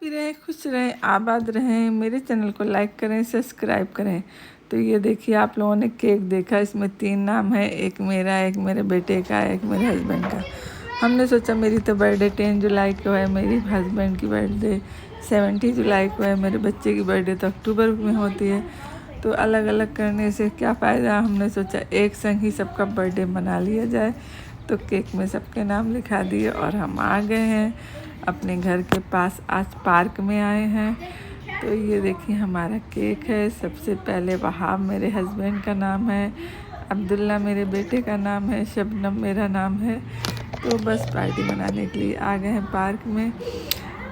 भी रहें, खुश रहें, आबाद रहें। मेरे चैनल को लाइक करें, सब्सक्राइब करें। तो ये देखिए, आप लोगों ने केक देखा, इसमें 3 नाम है, एक मेरा, एक मेरे बेटे का, एक मेरे हस्बैंड का। हमने सोचा मेरी तो बर्थडे 10 जुलाई को है, मेरी हस्बैंड की बर्थडे 17 जुलाई को है, मेरे बच्चे की बर्थडे तो अक्टूबर में होती है। तो अलग अलग करने से क्या फ़ायदा, हमने सोचा एक संग ही सबका बर्थडे मना लिया जाए। तो केक में सबके नाम लिखा दिए और हम आ गए हैं अपने घर के पास। आज पार्क में आए हैं। तो ये देखिए हमारा केक है। सबसे पहले वहाब मेरे हस्बैंड का नाम है, अब्दुल्ला मेरे बेटे का नाम है, शबनम मेरा नाम है। तो बस पार्टी मनाने के लिए आ गए हैं पार्क में।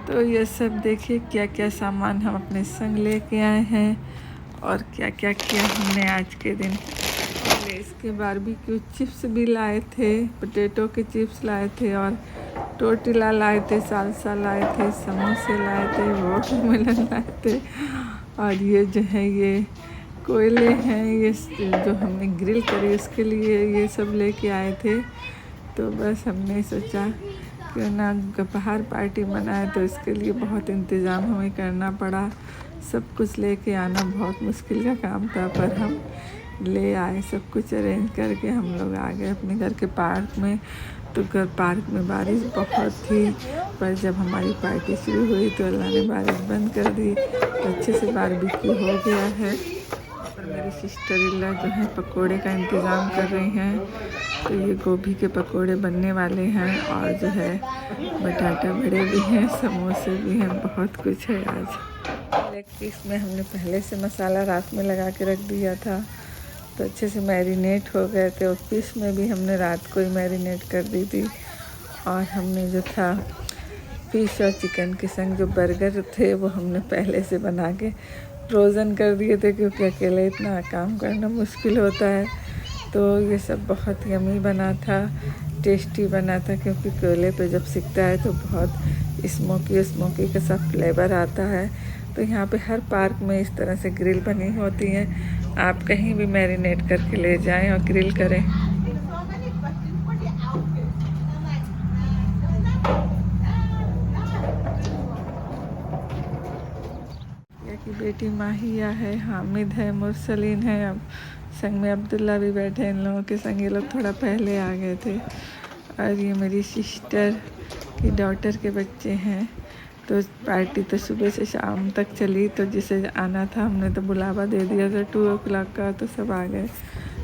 तो ये सब देखिए क्या क्या सामान हम अपने संग लेके आए हैं और क्या क्या किया हमने आज के दिन। इसके बारबेक्यू चिप्स भी लाए थे, पोटैटो के चिप्स लाए थे और टोर्टिला लाए थे, सालसा लाए थे, समोसे लाए थे, वाटरमेलन लाए थे। और ये जो है ये कोयले हैं, ये जो हमने ग्रिल करी उसके लिए ये सब लेके आए थे। तो बस हमने सोचा क्यों ना बाहर पार्टी मनाए, तो इसके लिए बहुत इंतज़ाम हमें करना पड़ा। सब कुछ लेके आना बहुत मुश्किल का काम था, पर हम ले आए। सब कुछ अरेंज करके हम लोग आ गए अपने घर के पार्क में। तो घर पार्क में बारिश बहुत थी, पर जब हमारी पार्टी शुरू हुई तो अल्लाह ने बारिश बंद कर दी। तो अच्छे से बारबेक्यू हो गया है। और मेरी सिस्टर इल्ला जो है पकोड़े का इंतज़ाम कर रही हैं। तो ये गोभी के पकोड़े बनने वाले हैं और जो है बटाटा बड़े भी हैं, समोसे भी हैं, बहुत कुछ है आज। लेग पीस में हमने पहले से मसाला रात में लगा के रख दिया था, तो अच्छे से मैरिनेट हो गए थे। और फिश में भी हमने रात को ही मैरिनेट कर दी थी। और हमने जो था फिश और चिकन के संग जो बर्गर थे वो हमने पहले से बना के फ्रोज़न कर दिए थे, क्योंकि अकेले इतना काम करना मुश्किल होता है। तो ये सब बहुत यमी बना था, टेस्टी बना था, क्योंकि कोयले पे जब सिकता है तो बहुत स्मोकी का सा फ्लेवर आता है। तो यहाँ पे हर पार्क में इस तरह से ग्रिल बनी होती हैं। आप कहीं भी मैरिनेट करके ले जाएं और ग्रिल करें। की बेटी माहिया है, हामिद है, मुरसलीन है, अब संग में अब्दुल्ला भी बैठे। इन लोगों के संग ये लोग थोड़ा पहले आ गए थे। और ये मेरी सिस्टर की डॉटर के बच्चे हैं। तो पार्टी तो सुबह से शाम तक चली, तो जिसे आना था हमने तो बुलावा दे दिया था 2 o'clock का, तो सब आ गए।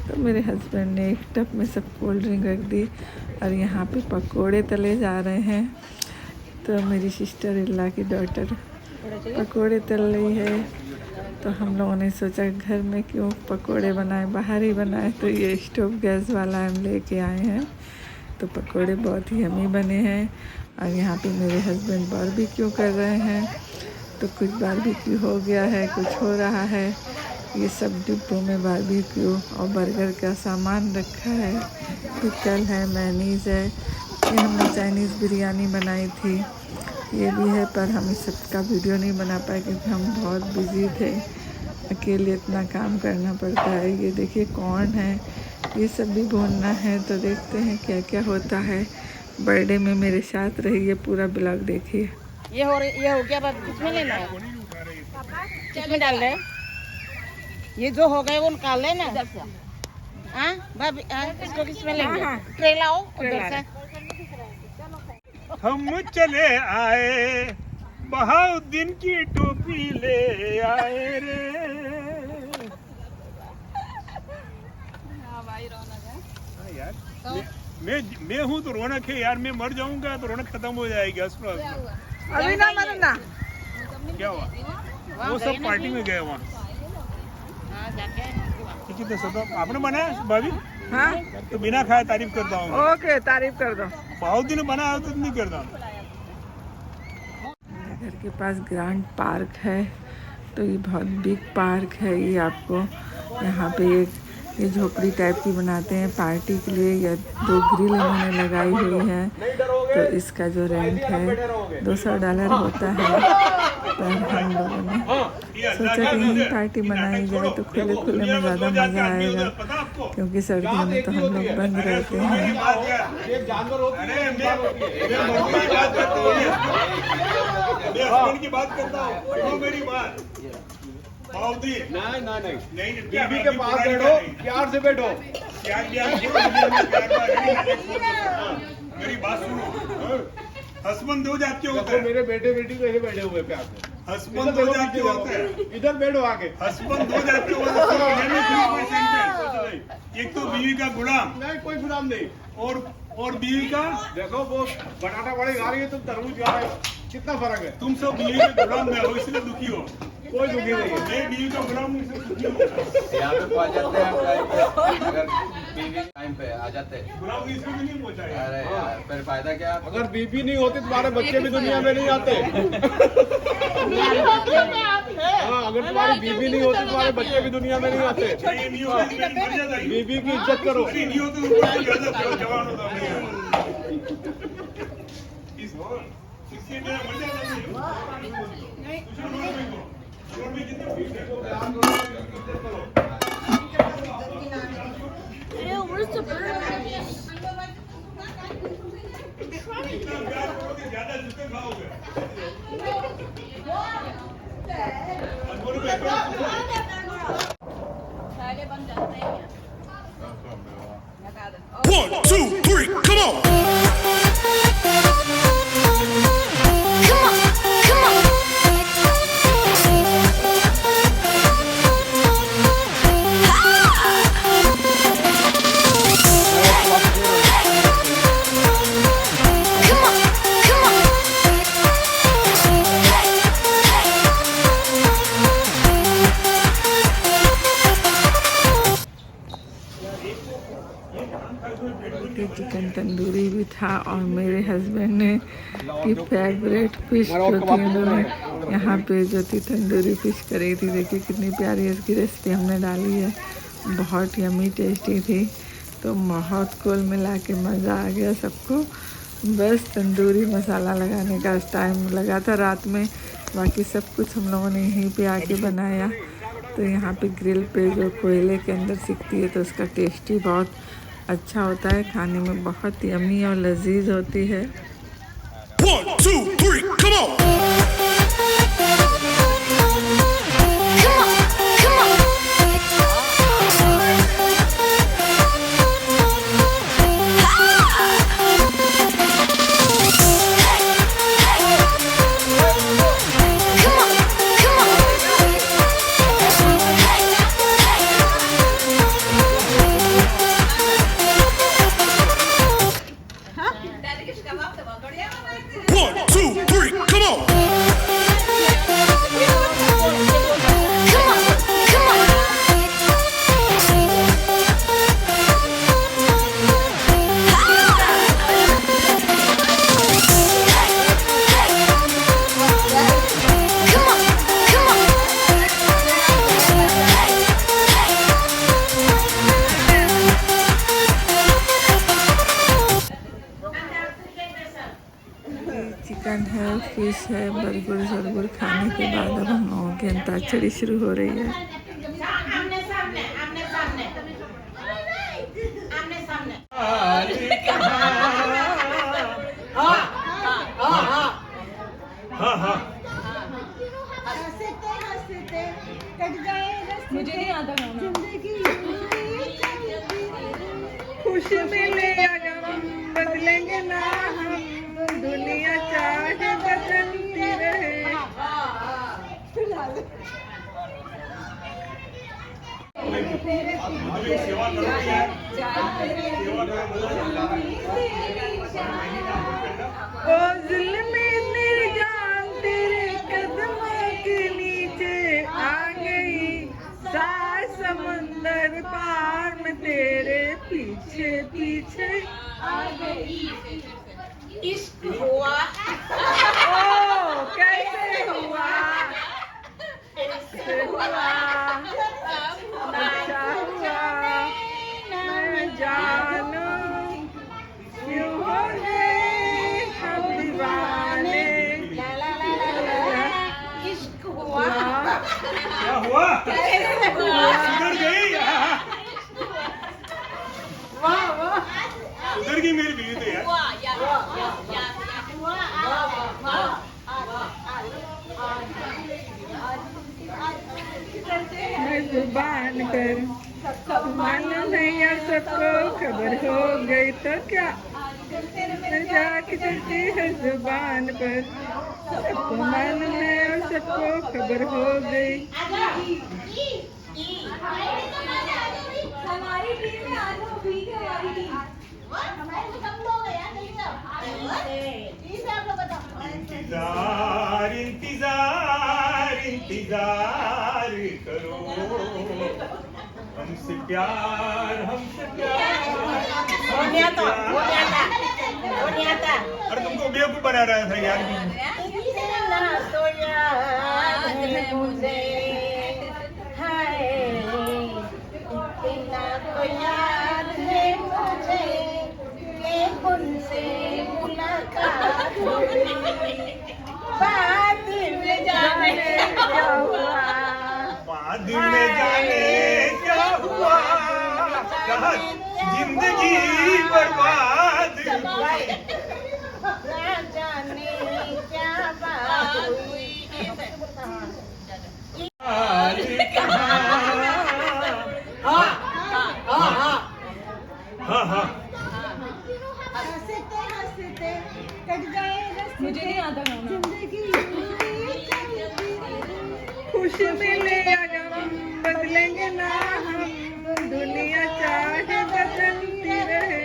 तो मेरे हस्बैंड ने एक टब में सब कोल्ड ड्रिंक रख दी और यहाँ पे पकोड़े तले जा रहे हैं। तो मेरी सिस्टर इल्ला की डॉटर पकोड़े तल रही है। तो हम लोगों ने सोचा घर में क्यों पकोड़े बनाए, बाहर ही बनाए। तो ये स्टोव गैस वाला हम लेके आए हैं। तो पकोड़े बहुत ही यमी बने हैं। और यहाँ पे मेरे हस्बैंड बारबेक्यू कर रहे हैं। तो कुछ बारबेक्यू हो गया है, कुछ हो रहा है। ये सब डिब्बों में बारबेक्यू और बर्गर का सामान रखा है। पिकल है, मेयोनीज़ है। ये हमने चाइनीज़ बिरयानी बनाई थी, ये भी है, पर हम इस सब का वीडियो नहीं बना पाए क्योंकि हम बहुत बिजी थे। अकेले इतना काम करना पड़ता है। ये देखिए कॉर्न है, ये सब भी भूनना है। तो देखते हैं क्या क्या होता है। बर्थडे में मेरे साथ रहिए, पूरा ब्लॉग देखिए। ये हो गया, बात किसमें लेना है, किसमें डाल रहे? ये जो हो गए वो निकाल लेना। हाँ भाभी, इसको किसमें लेंगे? ट्रे लाओ उधर से। हम चले आए, बहाउद्दीन की टोपी ले आए रे। भाई रौनक है। हाँ यार, मैं हूँ तो रौनक है यार। मैं मर जाऊंगा तो रौनक खत्म हो जाएगी। अभी ना मरना। क्या हुआ? वो सब पार्टी में गए वहाँ। कितने सब आपने बनाया भाभी? हाँ, तो बिना खाए तारीफ करता हूँ। ओके, तारीफ कर दो। बहाउद्दीन बनाया तो नहीं करता। घर के पास ग्रांड पार्क है। तो ये बहुत बिग पार्क है। ये आपको यहाँ पे ये झोपड़ी टाइप की बनाते हैं पार्टी के लिए। या 2 ग्रिल इन्होंने लगाई हुई है। तो इसका जो रेंट है $200 होता है। पर हम लोगों ने सोचा कहीं पार्टी बनाई जाए तो खुले खुले में ज़्यादा मज़ा आएगा, क्योंकि सर्दियों में तो हम लोग बंद रहते हैं। की बात करता हूँ, मेरी बात नहीं, बीबी के पास बैठो, प्यार से बैठो, मेरी बात सुनो। हस्बैंड दो जात के होते हैं। मेरे बेटे बेटी तो यही बैठे हुए प्यार से। हस्बैंड दो जात के होते हैं। इधर बैठो आके। हस्बैंड दो जात के होते हैं। एक तो बीवी का गुलाम, नहीं कोई गुलाम नहीं, और बीवी का देखो वो बटाटा बड़े खा रही है, तुम तरबूज खा रहे हो, कितना फर्क है। तुम सब बीवी के गुलाम में हो, इसलिए दुखी हो। कोई दुखी नहीं है, मैं बीवी का गुलाम हूं, इसलिए दुखी हूं। यहाँ पे पहुँच जाते हैं हम टाइम पे, अगर बीवी टाइम पे आ जाते हैं। गुलाम इसलिए भी नहीं पहुंचा है। अरे यार फिर फायदा क्या? अगर बीबी नहीं होती तुम्हारे बच्चे भी दुनिया में नहीं आते। हाँ, अगर तुम्हारी बीबी नहीं होती तुम्हारे बच्चे भी दुनिया में नहीं आते। ये नहीं होती तो मर जाता है। बीबी की इज्जत करो। नहीं होती तो जवान होता है। इसके लिए मर जाता है। Ew, where's the bird? ज्यादा जूते खाओगे। One, two, three, come on! Chicken tandoori भी था, और मेरे हस्बैंड ने की फेवरेट फिश जो थी उन्होंने यहाँ पे जो थी तंदूरी फिश करी थी। देखिए कितनी प्यारी इसकी रेसिपी हमने डाली है, बहुत यमी टेस्टी थी। तो बहुत कुल मिला के मज़ा आ गया सबको। बस तंदूरी मसाला लगाने का टाइम लगा था रात में, बाकी सब कुछ हम लोगों ने यहीं पे आके बनाया। तो यहाँ पे ग्रिल पे जो कोयले के अंदर सिकती है तो उसका टेस्ट ही बहुत अच्छा होता है, खाने में बहुत यम्मी और लजीज होती है। 1, 2, 3, come on! चिकन है, फिश है, बर्गर शर्गर खाने के बाद अब हम लोगों की अंताक्षरी शुरू हो रही है। मुझे नहीं आता गाना। खुशी मिले बदलेंगे ना हम, दुनिया चाहे बदलती रहे। ओ ज़ुल्मे मेरी जान तेरे कदमों के नीचे आ गई, सात समंदर पार में तेरे पीछे पीछे आ गई। इश्क हुआ। ओ कैसे हुआ? कैसे हुआ? अच्छा हुआ मैं जानू, क्यों हो गए हम दीवाने। हुआ सुधर गई सुधर गई मेरी बीवी तो यार मैं जुबान पर मालूम नहीं यार सबको खबर हो गई तो क्या मैं जाके चलती है जुबान पर सबको मालूम है और सबको खबर हो गई। हमारी टीम में आलू ठीक है हमारी टीम हमारे में कम लोग हैं यार नहीं सब लोग बताओ इंतजार इंतजार इंतजार करो हमसे प्यार वो नहीं आता अरे तुमको बेवकूफ बना रहा था यार इतना तो याद है मुझे हाय इतना तो याद है मुझे कि उनसे मुलाकात हुई बाद में जाने क्या हुआ बाद में जाने क्या हुआ कहा जिंदगी बर्बाद ना जाने क्या बात हुई हाँ हाँ हंसते हंसते कट गए मुझे नहीं आता गाना जिंदगी खुशी मिले या गम बदलेंगे ना हम दुनिया चाहे बदलती रहे।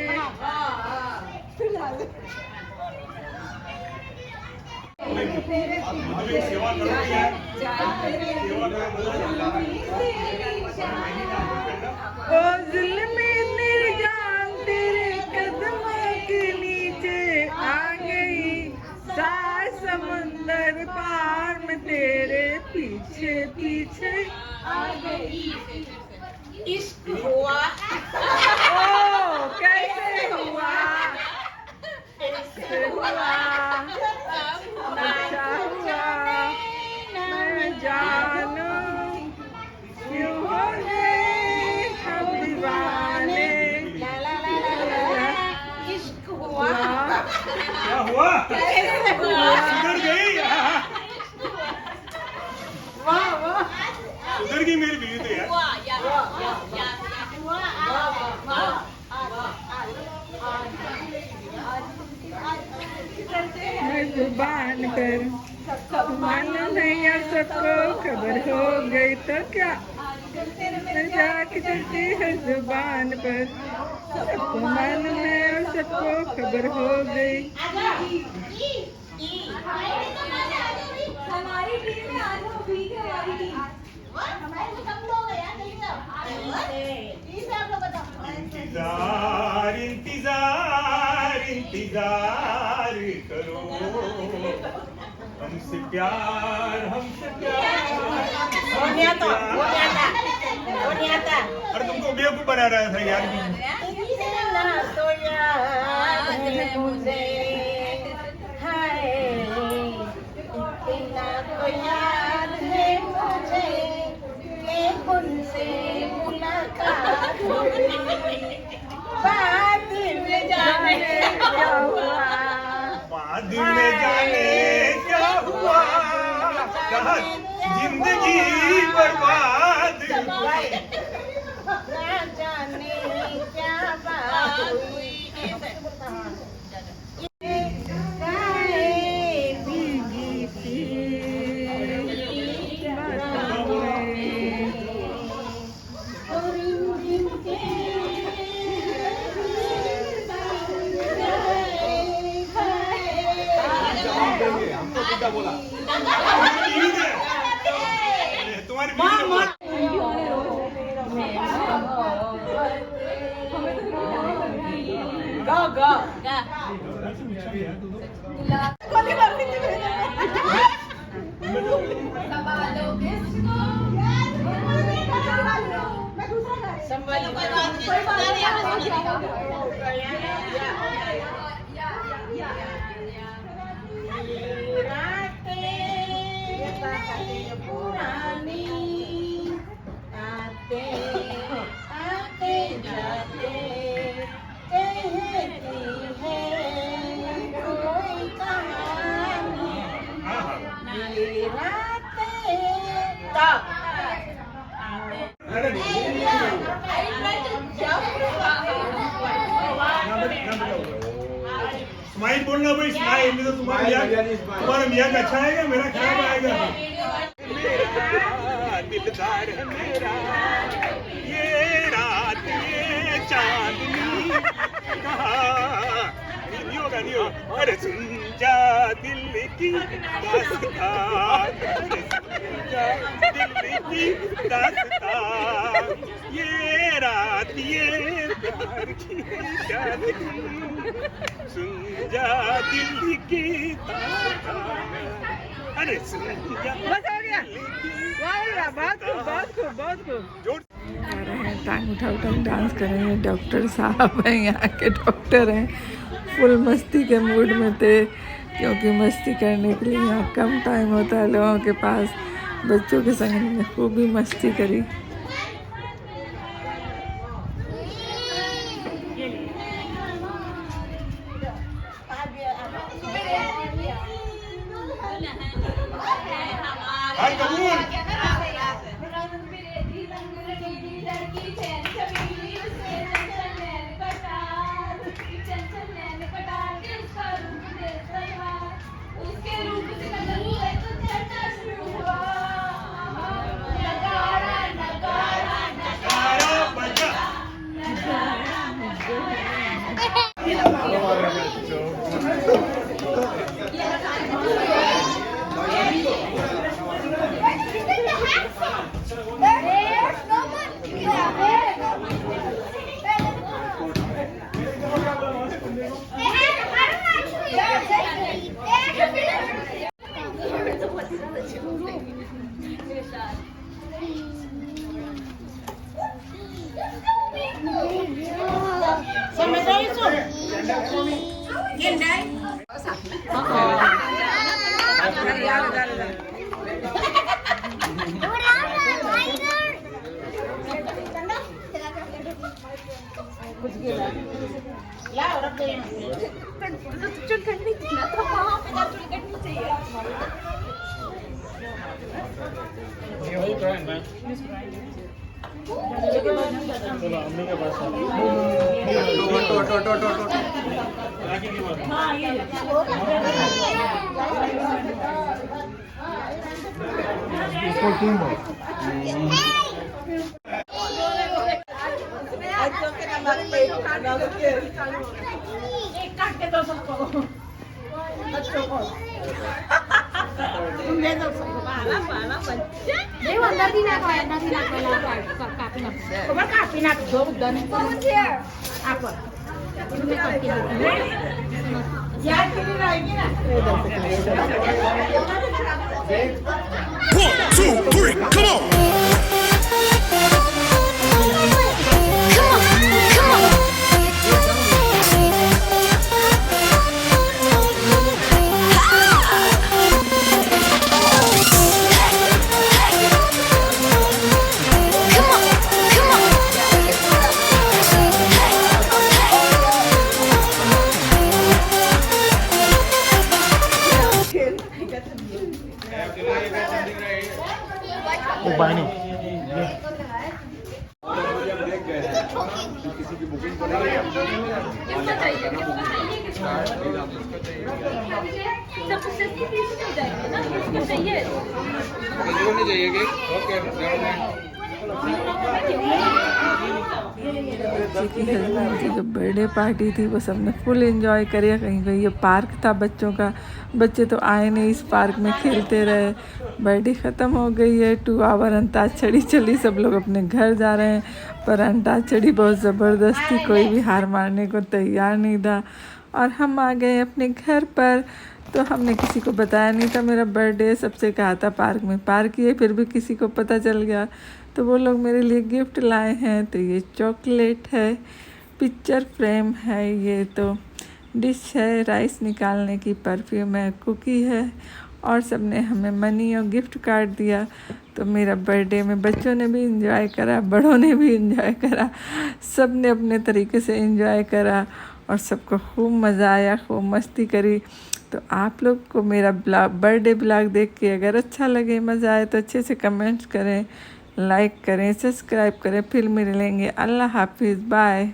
मुझे सेवा करो यार सेवा ओ जुल्मी निर्जाम तेरे कदमों के नीचे आ गई सात समंदर पार में तेरे पीछे पीछे आ गई इश्क हुआ ओ कैसे हुआ कैसे हुआ अच्छा हुआ मैं जानू क्यों हो गए हम दीवाने इश्क हुआ क्या हुआ सुधर गई सुधर गई मेरी बीवी तो यार मैं जुबान पर मालूम नहीं यार सबको खबर हो गई तो क्या मैं जाके चलती है जुबान पर सबको मालूम है और सबको खबर हो गई। हमारी टीम में आलू ठीक है हमारी टीम हमारे में कम लोग हैं यार नहीं सब लोग बताओ इंतजार इंतजार इंतजार करो हमसे प्यार वो नहीं आता अरे तुमको बेवकूफ बना रहा था यार इतना तो याद है मुझे हाय इतना तो याद है मुझे कि उनसे मुलाकात हुई बाद में जाने क्या हुआ बाद में जाने क्या हुआ कहा जिंदगी बर्बाद ना जाने क्या बात हुई भीगी सी बातों में तुम्हारी बीवी पुरानी जाते आते जाते कहती है कोई कहानी ये रातें तक स्माइल बोलना भाई, स्माइल। नहीं तो तुम्हारा मियाँ अच्छा आएगा, मेरा खराब आएगा। मेरा दिलदार है मेरा, ये रात ये चांदनी कहाँ नहीं होगा, नहीं होगा। अरे सुन जा दिल की दास्तान, अरे सुन जा दिल की दास्तान, ये रात ये प्यार की चांदनी, सुन जा दिल की दास्तान, अरे सुन जा। बस हो गया, बहुत खूब, बहुत खूब। आ रहे हैं, टांग उठा उठा डांस कर रहे हैं। डॉक्टर साहब हैं, यहाँ के डॉक्टर हैं। फुल मस्ती के मूड में थे, क्योंकि मस्ती करने के लिए यहाँ कम टाइम होता है लोगों के पास। बच्चों के संग में खूब ही मस्ती करी। हाय कबूल। One, two, three, come on. की जो बर्थडे पार्टी थी वो सबने फुल एंजॉय करी। कहीं कहीं ये पार्क था बच्चों का, बच्चे तो आए नहीं, इस पार्क में खेलते रहे। बर्थडे ख़त्म हो गई है। 2 आवर अंताक्षरी चली, सब लोग अपने घर जा रहे हैं। पर अंताक्षरी बहुत ज़बरदस्त थी, कोई भी हार मारने को तैयार नहीं था। और हम आ गए अपने घर पर, तो हमने किसी को बताया नहीं था मेरा बर्थडे। सबसे कहा था पार्क में पार्क, ये फिर भी किसी को पता चल गया। तो वो लोग मेरे लिए गिफ्ट लाए हैं। तो ये चॉकलेट है, पिक्चर फ्रेम है, ये तो डिश है राइस निकालने की, परफ्यूम है, कुकी है और सब ने हमें मनी और गिफ्ट कार्ड दिया। तो मेरा बर्थडे में बच्चों ने भी इंजॉय करा, बड़ों ने भी इंजॉय करा, सब ने अपने तरीके से इंजॉय करा और सबको खूब मज़ा आया, खूब मस्ती करी। तो आप लोग को मेरा बर्थडे ब्लॉग देख के अगर अच्छा लगे, मज़ा आए तो अच्छे से कमेंट्स करें, लाइक करें, सब्सक्राइब करें। फिर मिलेंगे। अल्लाह हाफिज़, बाय।